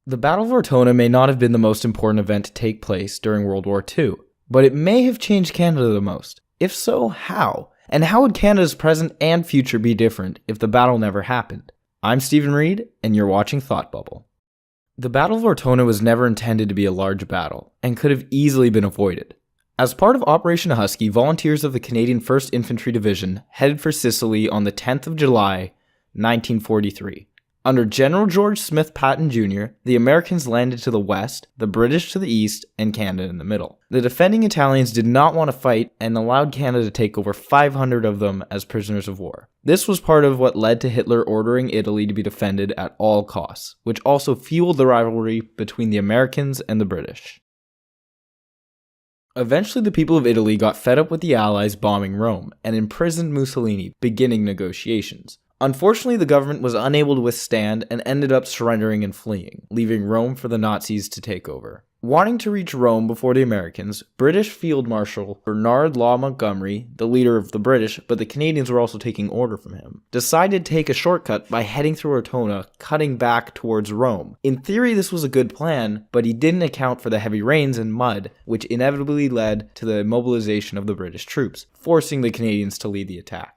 The Battle of Ortona may not have been the most important event to take place during World War II, but it may have changed Canada the most. If so, how? And how would Canada's present and future be different if the battle never happened? I'm Stephen Reed, and you're watching Thought Bubble. The Battle of Ortona was never intended to be a large battle, and could have easily been avoided. As part of Operation Husky, volunteers of the Canadian 1st Infantry Division headed for Sicily on the 10th of July, 1943. Under General George Smith Patton Jr., the Americans landed to the west, the British to the east, and Canada in the middle. The defending Italians did not want to fight and allowed Canada to take over 500 of them as prisoners of war. This was part of what led to Hitler ordering Italy to be defended at all costs, which also fueled the rivalry between the Americans and the British. Eventually, the people of Italy got fed up with the Allies bombing Rome and imprisoned Mussolini, beginning negotiations. Unfortunately, the government was unable to withstand and ended up surrendering and fleeing, leaving Rome for the Nazis to take over. Wanting to reach Rome before the Americans, British Field Marshal Bernard Law Montgomery, the leader of the British, but the Canadians were also taking order from him, decided to take a shortcut by heading through Ortona, cutting back towards Rome. In theory, this was a good plan, but he didn't account for the heavy rains and mud, which inevitably led to the mobilization of the British troops, forcing the Canadians to lead the attack.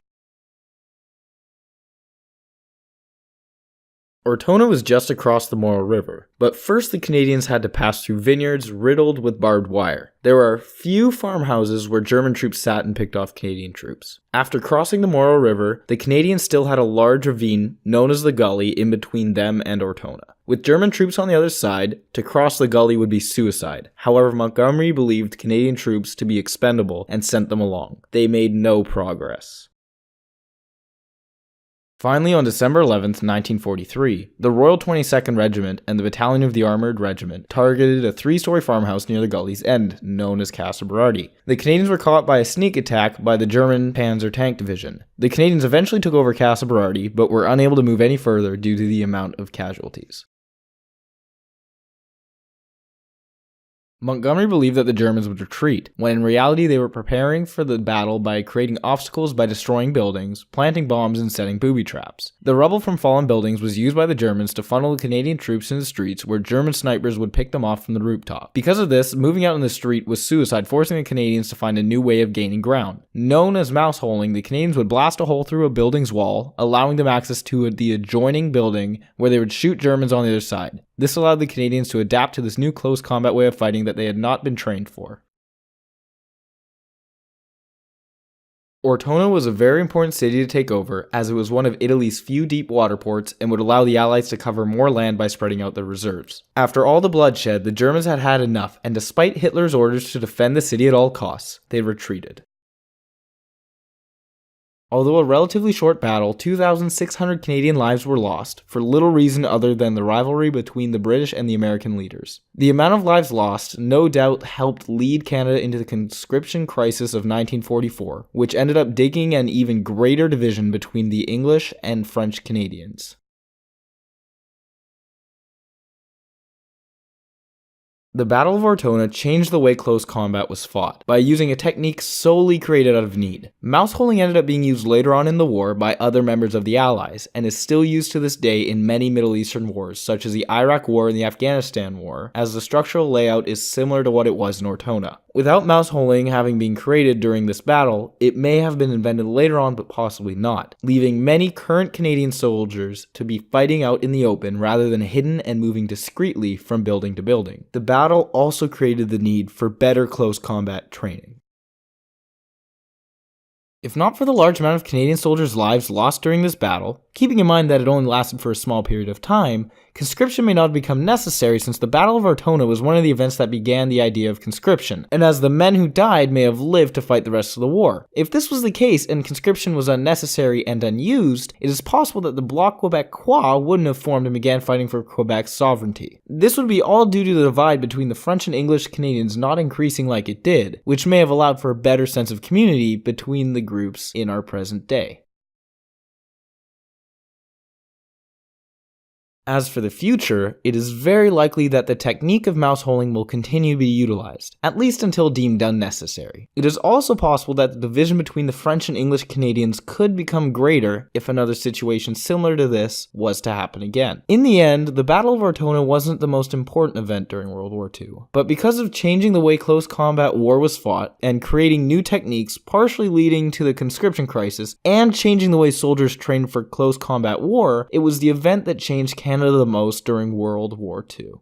Ortona was just across the Moral River, but first the Canadians had to pass through vineyards riddled with barbed wire. There are few farmhouses where German troops sat and picked off Canadian troops. After crossing the Moral River, the Canadians still had a large ravine known as the Gully in between them and Ortona. With German troops on the other side, to cross the gully would be suicide. However, Montgomery believed Canadian troops to be expendable and sent them along. They made no progress. Finally, on December 11, 1943, the Royal 22nd Regiment and the Battalion of the Armoured Regiment targeted a three-story farmhouse near the gully's end, known as Casa Berardi. The Canadians were caught by a sneak attack by the German Panzer Tank Division. The Canadians eventually took over Casa Berardi, but were unable to move any further due to the amount of casualties. Montgomery believed that the Germans would retreat, when in reality they were preparing for the battle by creating obstacles by destroying buildings, planting bombs, and setting booby traps. The rubble from fallen buildings was used by the Germans to funnel the Canadian troops into the streets where German snipers would pick them off from the rooftop. Because of this, moving out in the street was suicide, forcing the Canadians to find a new way of gaining ground. Known as mouse holing, the Canadians would blast a hole through a building's wall, allowing them access to the adjoining building where they would shoot Germans on the other side. This allowed the Canadians to adapt to this new close combat way of fighting that they had not been trained for. Ortona was a very important city to take over, as it was one of Italy's few deep water ports and would allow the Allies to cover more land by spreading out their reserves. After all the bloodshed, the Germans had had enough, and despite Hitler's orders to defend the city at all costs, they retreated. Although a relatively short battle, 2,600 Canadian lives were lost, for little reason other than the rivalry between the British and the American leaders. The amount of lives lost no doubt helped lead Canada into the conscription crisis of 1944, which ended up digging an even greater division between the English and French Canadians. The Battle of Ortona changed the way close combat was fought, by using a technique solely created out of need. Mouse holing ended up being used later on in the war by other members of the Allies, and is still used to this day in many Middle Eastern wars, such as the Iraq War and the Afghanistan War, as the structural layout is similar to what it was in Ortona. Without mouse holing having been created during this battle, it may have been invented later on, but possibly not, leaving many current Canadian soldiers to be fighting out in the open rather than hidden and moving discreetly from building to building. The battle also created the need for better close combat training. If not for the large amount of Canadian soldiers' lives lost during this battle, keeping in mind that it only lasted for a small period of time, conscription may not have become necessary since the Battle of Ortona was one of the events that began the idea of conscription, and as the men who died may have lived to fight the rest of the war. If this was the case and conscription was unnecessary and unused, it is possible that the Bloc Québécois wouldn't have formed and began fighting for Quebec's sovereignty. This would be all due to the divide between the French and English Canadians not increasing like it did, which may have allowed for a better sense of community between the groups in our present day. As for the future, it is very likely that the technique of mouse holing will continue to be utilized, at least until deemed unnecessary. It is also possible that the division between the French and English Canadians could become greater if another situation similar to this was to happen again. In the end, the Battle of Ortona wasn't the most important event during World War II, but because of changing the way close combat war was fought and creating new techniques, partially leading to the conscription crisis, and changing the way soldiers trained for close combat war, it was the event that changed Canada the most during World War II.